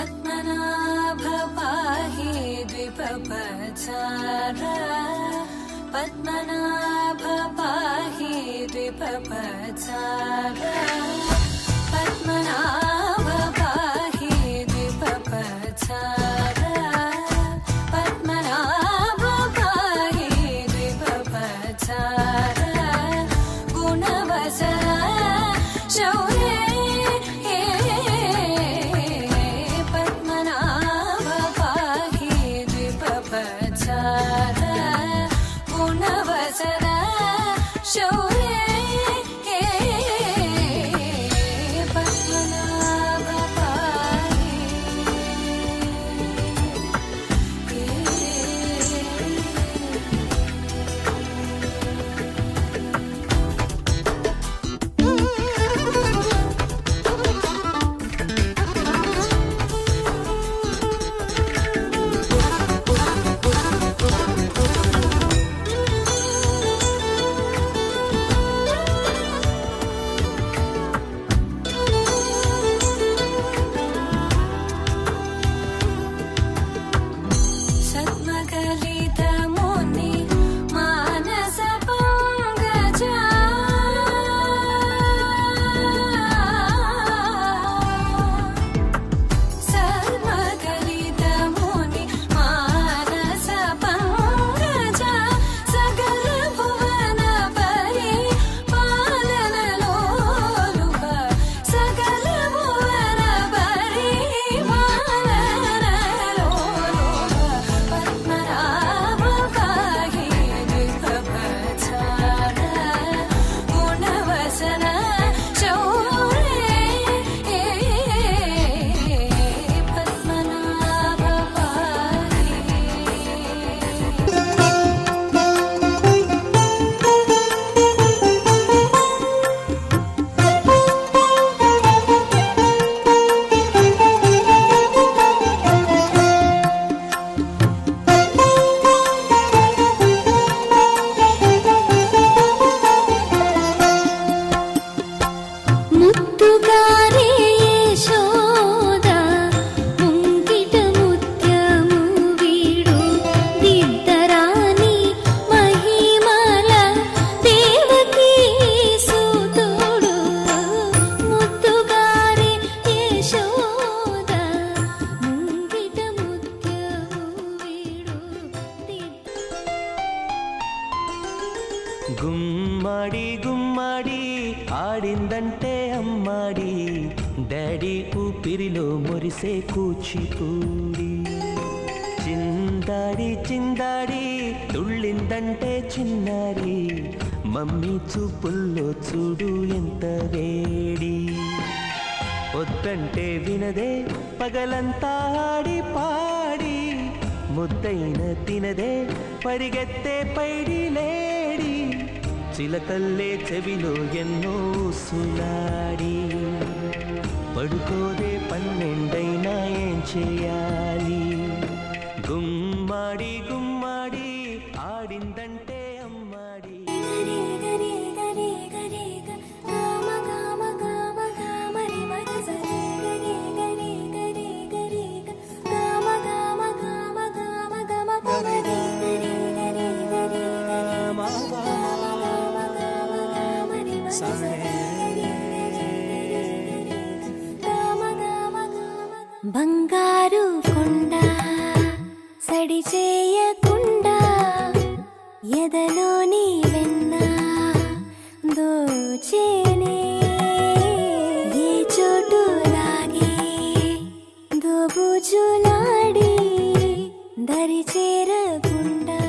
पद्मनाभ पाहि द्विपपचार पद्मनाभ पाहि द्विपपचार पद्मनाभ पाहि द्विपपचार पद्मनाभ पाहि द्विपपचार गुणवसर शौर्ये గుమ్మడి గుమ్మడి ఆడిందంటే అమ్మాడి డాడీ ఊపిరిలో మురిసే కూచిపూడి చిందాడి చిందాడి తుళ్ళిందంటే చిన్నారి మమ్మీ చూపుల్లో చూడు ఎంత వేడి వద్దంటే వినదే పగలంతా ఆడి పాడి ముద్దైన తినదే పరిగెత్తే పైడి లేడి చిలకల్లే చెవిలో ఎన్నో సులాడి పడుకోదే పన్నెండైనా ఏం చేయాలి గుమ్మాడి గుమ్మాడి ఆడిందంటే అమ్మాడి బంగారు కొండ సడి చేయకుండా ఎదలోని వెన్న దోచేనే ఏ చోటు లాగే దోబుజులాడి దరి చేరకుండా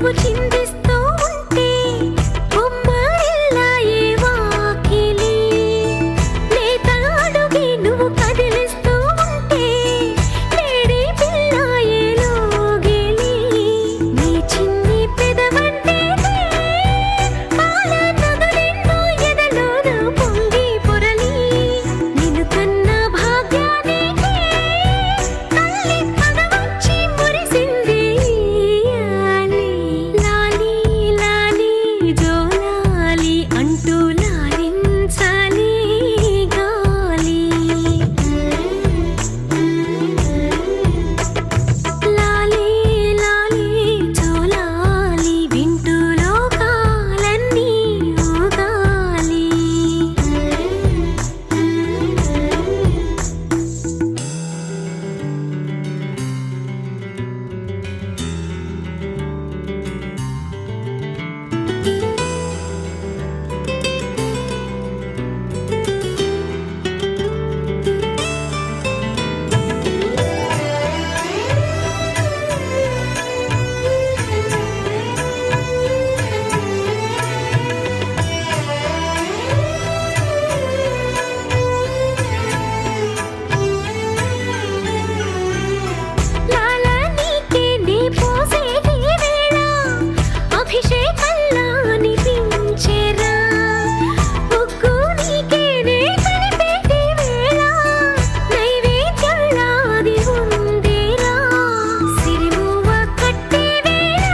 నువ్వు చిందిస్తూ ఉంటే బొమ్మరిల్లాయే వాకిలి లేత అడుగే నువ్వు కదిలిస్తూ ఉంటే వేడి పిల్లాయే లోగిలి నీ చిన్ని పెదవంటే పాల నదులెన్నో ఎదలోన పొంగి పొరలి నిన్ను కన్న భాగ్యానికి తల్లి పదవచ్చి మురిసింది లాలి లాలి లాలి జోలాలి అంటూ లాలించాలి గాలి లాలి లాలి జోలాలి వింటూ లోకాలన్నీ ఊగాలి లాల నీకే నీ పోసేటి వేళ అభిషేకంలా అనిపించేరా ఉగ్గు నీకే నే కలిపేటి వేళ నైవేద్యంలా అది ఉందేరా సిరిమువ్వ కట్టే వేళ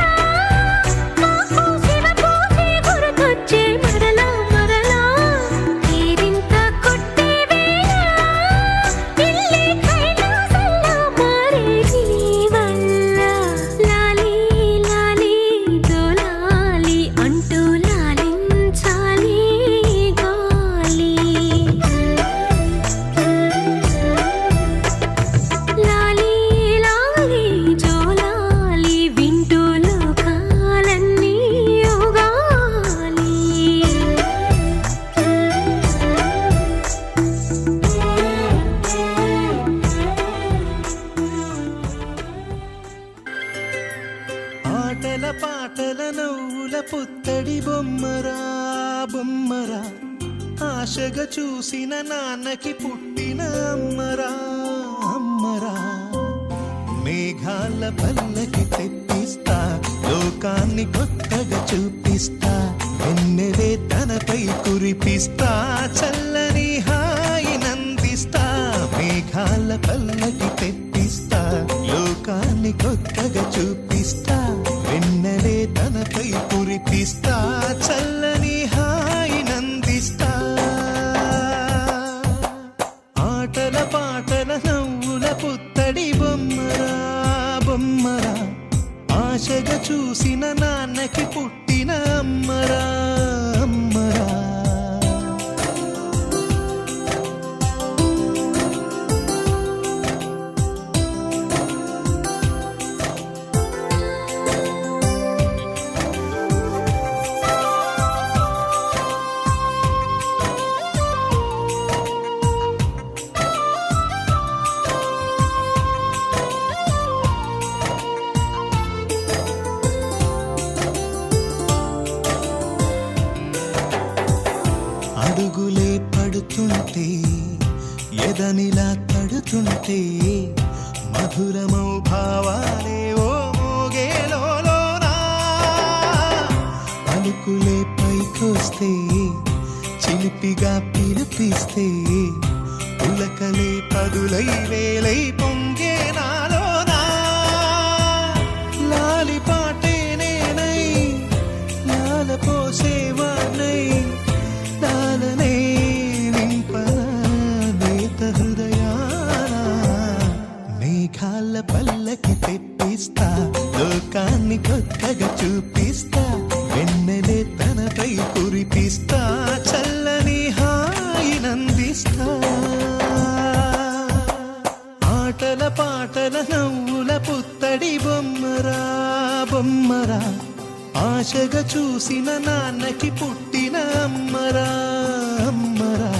కాపు శివ పూజే గుర్తొచ్చే మరలా మరలా తీరింత కొట్టే వేళ ఇల్లే కైలాసంలా మారే నీ వల్ల లాలి లాలి జోలాలి అంటూ లాలించాలి గాలి లాలి లాలి జోలాలి వింటూ లోకాలన్నీ ఊగాలి ఆటల పాటల నవ్వుల పుత్తడి బొమ్మరా బొమ్మరా ఆశగా చూసిన నాన్నకి పుట్టిన అమ్మరా అమ్మరా మేఘాల పల్లకి తెప్పిస్తా లోకాన్ని కొత్తగా చూపిస్తా వెన్నెలే తనపై కురిపిస్తా చల్లని హాయినందిస్తా మేఘాల పల్లకి తెప్పిస్తా లోకాన్ని కొత్తగా చూపిస్తా వెన్నెలే తనపై కురిపిస్తా చల్లని హాయినందిస్తా ఆటల పాటల నవ్వుల పుత్తడి బొమ్మరా బొమ్మరా ఆశగా చూసిన నాన్నకి పుట్టిన అమ్మరా అమ్మరా అడుగులే పడుతుంటే ఎదనిలా తడుతుంటే మధురమౌ భావాలే ఓ మోగేలోనా పలుకులే పైకొస్తే చిలిపిగా పిలిపిస్తే పులకలే పదులై వేలై పొంగే నాలోనా లాలి పాటే నేనై లాల పోసేవాణ్ణై లాలనే నింపనా నేత హృదయాన మేఘాల పల్లకి తెప్పిస్తా లోకాన్ని కొత్తగా చూపిస్తా వెన్నెలే తనపై కురిపిస్తా చల్లని హాయినందిస్తా ఆటల పాటల నవ్వుల పుత్తడి బొమ్మరా బొమ్మరా ఆశగా చూసిన నాన్నకి పుట్టిన అమ్మరా అమ్మరా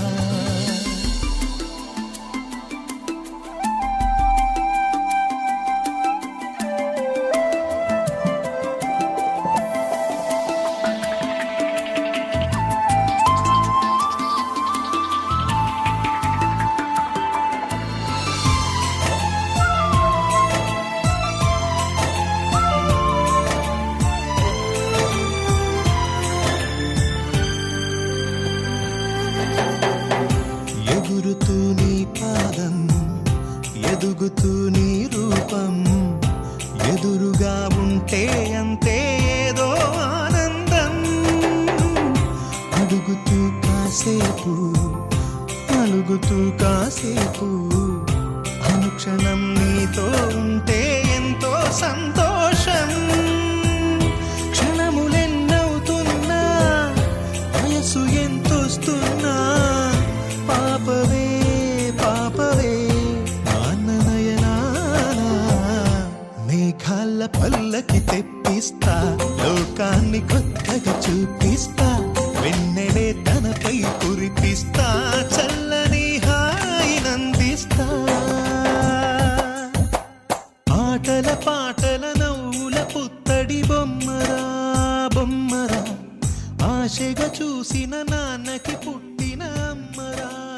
అంతే ఏదో ఆనందం అడుగుతూ కాసేపు అలుగుతూ కాసేపు అనుక్షణం నీతో ఉంటే ఎంతో సంతోషం క్షణములెన్నవుతున్నా వయసు ఎంతొస్తున్నా పాపవే పాపవే మేఘాల పల్లకి తెప్పిస్తా లోకాన్ని కొత్తగా చూపిస్తా వెన్నెలే తనపై కురిపిస్తా చల్లని హాయినందిస్తా